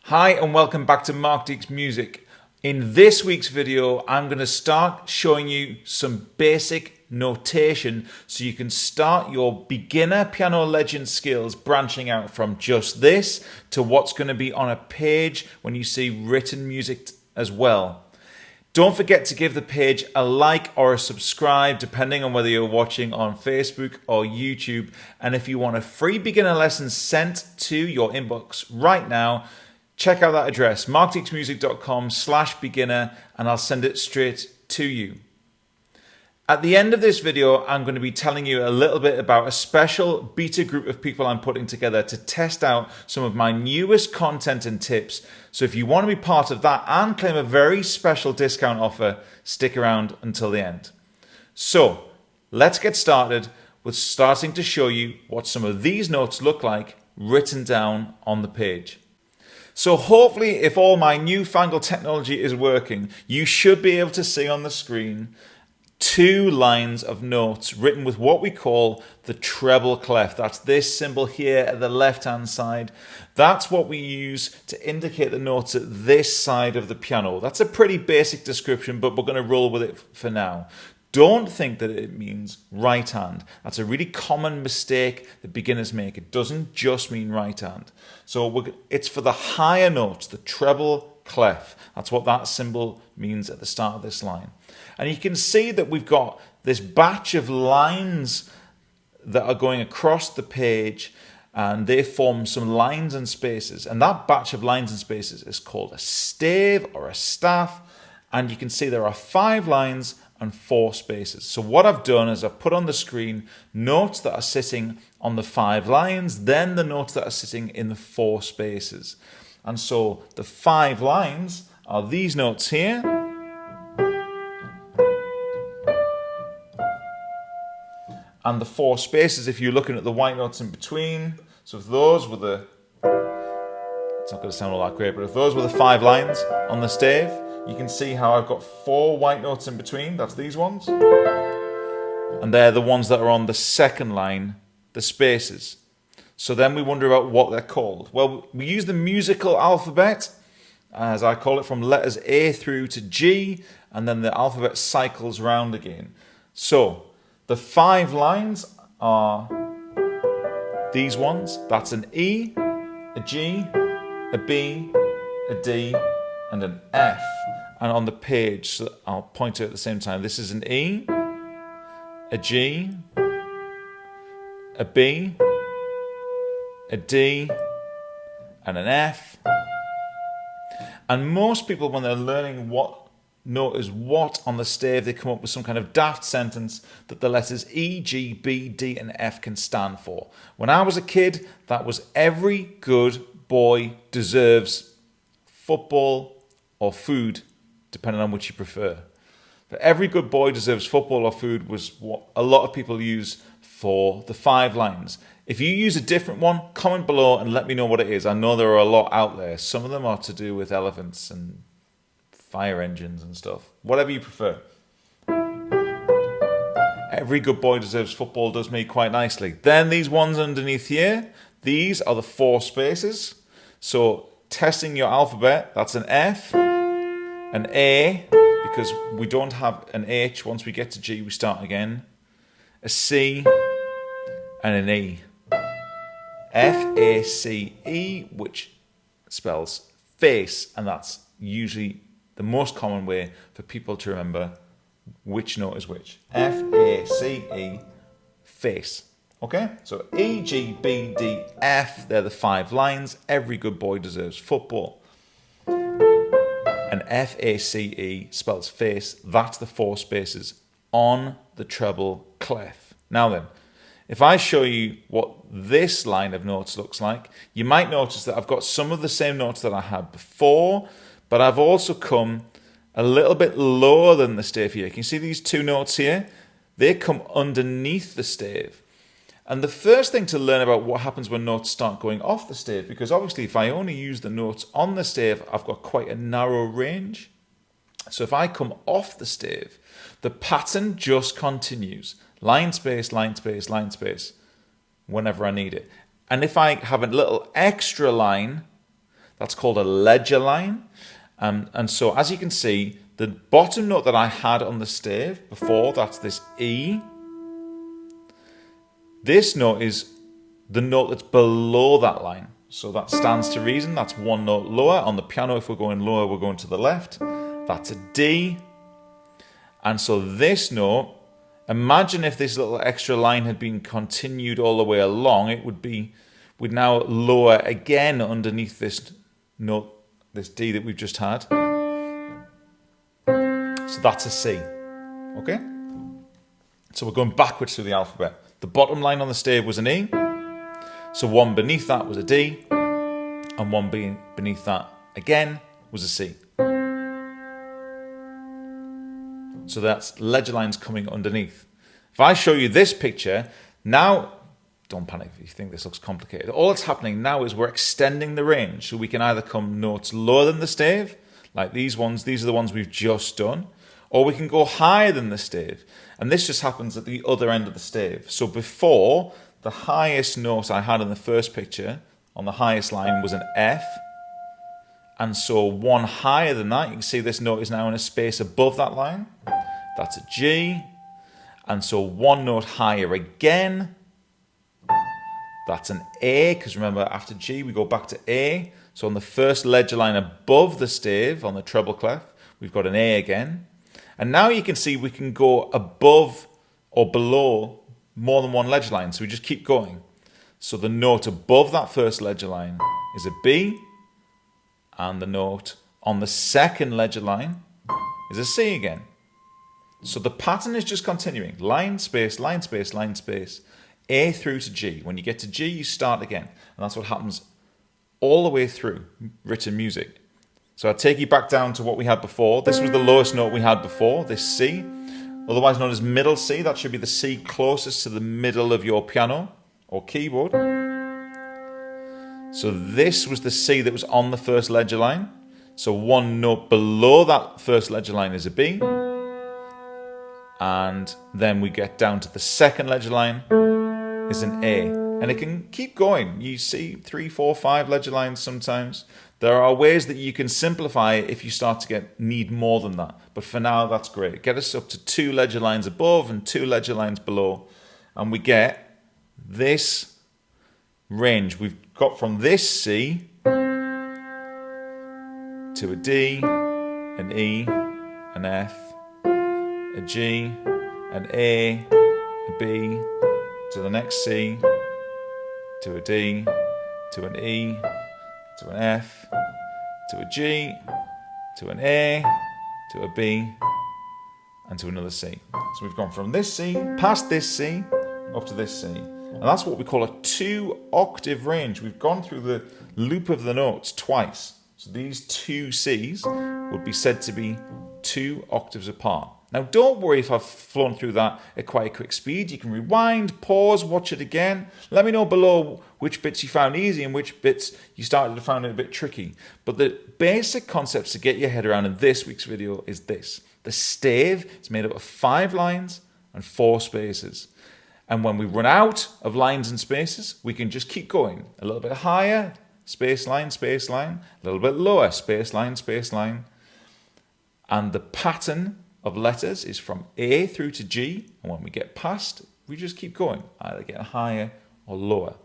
Hi and welcome back to Mark Deeks Music. In this week's video, I'm going to start showing you some basic notation so you can start your beginner piano legend skills branching out from just this to what's going to be on a page when you see written music as well. Don't forget to give the page a like or a subscribe depending on whether you're watching on Facebook or YouTube. And if you want a free beginner lesson sent to your inbox right now, check out that address, markdeeksmusic.com/beginner, and I'll send it straight to you. At the end of this video, I'm going to be telling you a little bit about a special beta group of people I'm putting together to test out some of my newest content and tips. So if you want to be part of that and claim a very special discount offer, stick around until the end. So let's get started with starting to show you what some of these notes look like written down on the page. So hopefully, if all my newfangled technology is working, you should be able to see on the screen two lines of notes written with what we call the treble clef. That's this symbol here at the left-hand side. That's what we use to indicate the notes at this side of the piano. That's a pretty basic description, but we're going to roll with it for now. Don't think that it means right hand. That's a really common mistake that beginners make. It doesn't just mean right hand. So it's for the higher notes, the treble clef. That's what that symbol means at the start of this line. And you can see that we've got this batch of lines that are going across the page, and they form some lines and spaces. And that batch of lines and spaces is called a stave or a staff. And you can see there are 5 lines and 4 spaces. So what I've done is I've put on the screen notes that are sitting on the 5 lines, then the notes that are sitting in the 4 spaces. And so the 5 lines are these notes here. And the 4 spaces, if you're looking at the white notes in between, so if those were the, it's not going to sound all that great, but if those were the 5 lines on the stave, you can see how I've got 4 white notes in between. That's these ones. And they're the ones that are on the second line, the spaces. So then we wonder about what they're called. Well, we use the musical alphabet, as I call it, from letters A through to G, and then the alphabet cycles round again. So the 5 lines are these ones. That's an E, a G, a B, a D, and an F. And on the page, so I'll point to it at the same time. This is an E, a G, a B, a D, and an F. And most people, when they're learning what note is what on the stave, they come up with some kind of daft sentence that the letters E, G, B, D, and F can stand for. When I was a kid, that was every good boy deserves football or food, depending on which you prefer. But every good boy deserves football or food was what a lot of people use for the 5 lines. If you use a different one, comment below and let me know what it is. I know there are a lot out there. Some of them are to do with elephants and fire engines and stuff. Whatever you prefer. Every good boy deserves football does me quite nicely. Then these ones underneath here, these are the 4 spaces. So testing your alphabet, that's an F, an A, because we don't have an H. Once we get to G, we start again. A C, and an E. F-A-C-E, which spells face, and that's usually the most common way for people to remember which note is which. F-A-C-E, face. Okay, so E, G, B, D, F, they're the 5 lines. Every good boy deserves football. And F-A-C-E spells face. That's the 4 spaces on the treble clef. Now then, if I show you what this line of notes looks like, you might notice that I've got some of the same notes that I had before, but I've also come a little bit lower than the stave here. Can you see these 2 notes here? They come underneath the stave. And the first thing to learn about what happens when notes start going off the stave, because obviously if I only use the notes on the stave, I've got quite a narrow range. So if I come off the stave, the pattern just continues. Line space, line space, line space, whenever I need it. And if I have a little extra line, That's called a ledger line. And so as you can see, the bottom note that I had on the stave before, that's this E. This note is the note that's below that line. So that stands to reason. That's one note lower. On the piano, if we're going lower, we're going to the left. That's a D. And so this note, imagine if this little extra line had been continued all the way along, it would be, we'd now lower again underneath this note, this D that we've just had. So that's a C. Okay? So we're going backwards through the alphabet. The bottom line on the stave was an E. So one beneath that was a D. And one beneath that again was a C. So that's ledger lines coming underneath. If I show you this picture, now, don't panic if you think this looks complicated. All that's happening now is we're extending the range. So we can either come notes lower than the stave, like these ones, these are the ones we've just done, or we can go higher than the stave. And this just happens at the other end of the stave. So before, the highest note I had in the first picture, on the highest line, was an F. And so one higher than that, you can see this note is now in a space above that line. That's a G. And so one note higher again. That's an A, because remember after G we go back to A. So on the first ledger line above the stave, on the treble clef, we've got an A again. And now you can see we can go above or below more than one ledger line. So we just keep going. So the note above that first ledger line is a B. And the note on the second ledger line is a C again. So the pattern is just continuing. Line, space, line, space, line, space. A through to G. When you get to G, you start again. And that's what happens all the way through written music. So I take you back down to what we had before. This was the lowest note we had before, this C. Otherwise known as middle C. That should be the C closest to the middle of your piano or keyboard. So this was the C that was on the first ledger line. So one note below that first ledger line is a B. And then we get down to the second ledger line is an A. And it can keep going. You see 3, 4, 5 ledger lines sometimes. There are ways that you can simplify it if you start to need more than that. But for now, that's great. Get us up to 2 ledger lines above and 2 ledger lines below. And we get this range. We've got from this C to a D, an E, an F, a G, an A, a B, to the next C, to a D, to an E, to an F, to a G, to an A, to a B, and to another C. So we've gone from this C, past this C, up to this C. And that's what we call a 2-octave range. We've gone through the loop of the notes twice. So these 2 Cs would be said to be 2 octaves apart. Now don't worry if I've flown through that at quite a quick speed. You can rewind, pause, watch it again. Let me know below which bits you found easy and which bits you started to find it a bit tricky. But the basic concepts to get your head around in this week's video is this. The stave is made up of 5 lines and 4 spaces. And when we run out of lines and spaces, we can just keep going. A little bit higher, space line, a little bit lower, space line. And the pattern of letters is from A through to G, and when we get past, we just keep going, either getting higher or lower.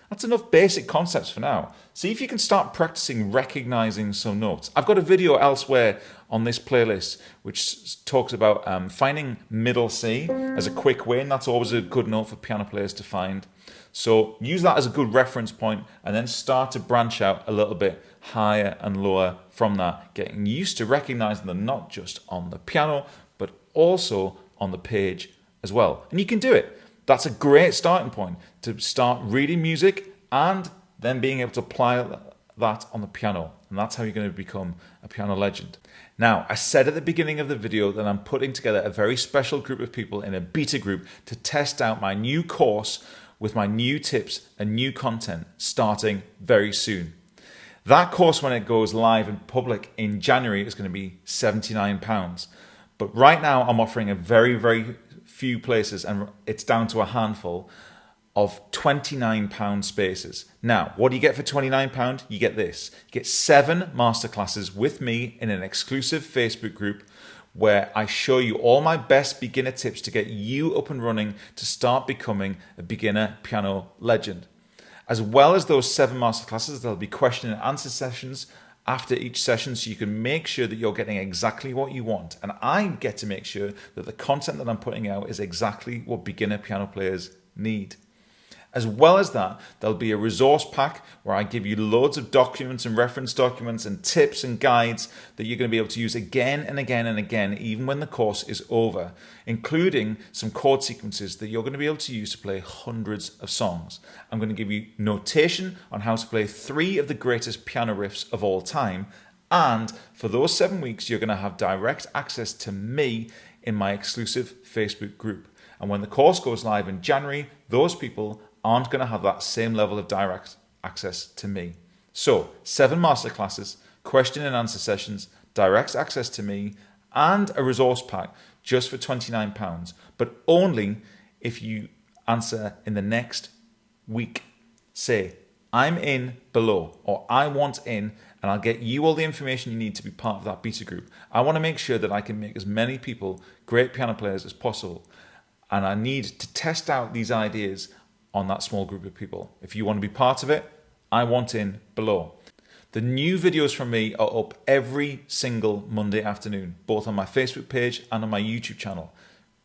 That's enough basic concepts for now. See if you can start practicing recognizing some notes. I've got a video elsewhere on this playlist which talks about finding middle C as a quick win. That's always a good note for piano players to find. So use that as a good reference point and then start to branch out a little bit higher and lower from that, getting used to recognizing them not just on the piano, but also on the page as well. And you can do it. That's a great starting point to start reading music and then being able to apply that on the piano. And that's how you're going to become a piano legend. Now, I said at the beginning of the video that I'm putting together a very special group of people in a beta group to test out my new course with my new tips and new content starting very soon. That course, when it goes live in public in January, is going to be £79. But right now I'm offering a very few places, and it's down to a handful, of £29 spaces. Now, what do you get for £29? You get this. You get 7 masterclasses with me in an exclusive Facebook group where I show you all my best beginner tips to get you up and running to start becoming a beginner piano legend. As well as those 7 masterclasses, there'll be question and answer sessions after each session so you can make sure that you're getting exactly what you want. And I get to make sure that the content that I'm putting out is exactly what beginner piano players need. As well as that, there'll be a resource pack where I give you loads of documents and reference documents and tips and guides that you're going to be able to use again and again and again, even when the course is over, including some chord sequences that you're going to be able to use to play hundreds of songs. I'm going to give you notation on how to play 3 of the greatest piano riffs of all time. And for those 7 weeks, you're going to have direct access to me in my exclusive Facebook group. And when the course goes live in January, those people aren't going to have that same level of direct access to me. So 7 masterclasses, question and answer sessions, direct access to me, and a resource pack just for £29, but only if you answer in the next week. Say, I'm in below, or I want in, and I'll get you all the information you need to be part of that beta group. I want to make sure that I can make as many people great piano players as possible, and I need to test out these ideas on that small group of people. If you want to be part of it, I want in below. The new videos from me are up every single Monday afternoon, both on my Facebook page and on my YouTube channel.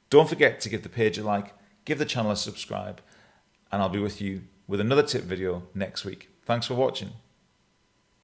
Don't forget to give the page a like, give the channel a subscribe, and I'll be with you with another tip video next week. Thanks for watching.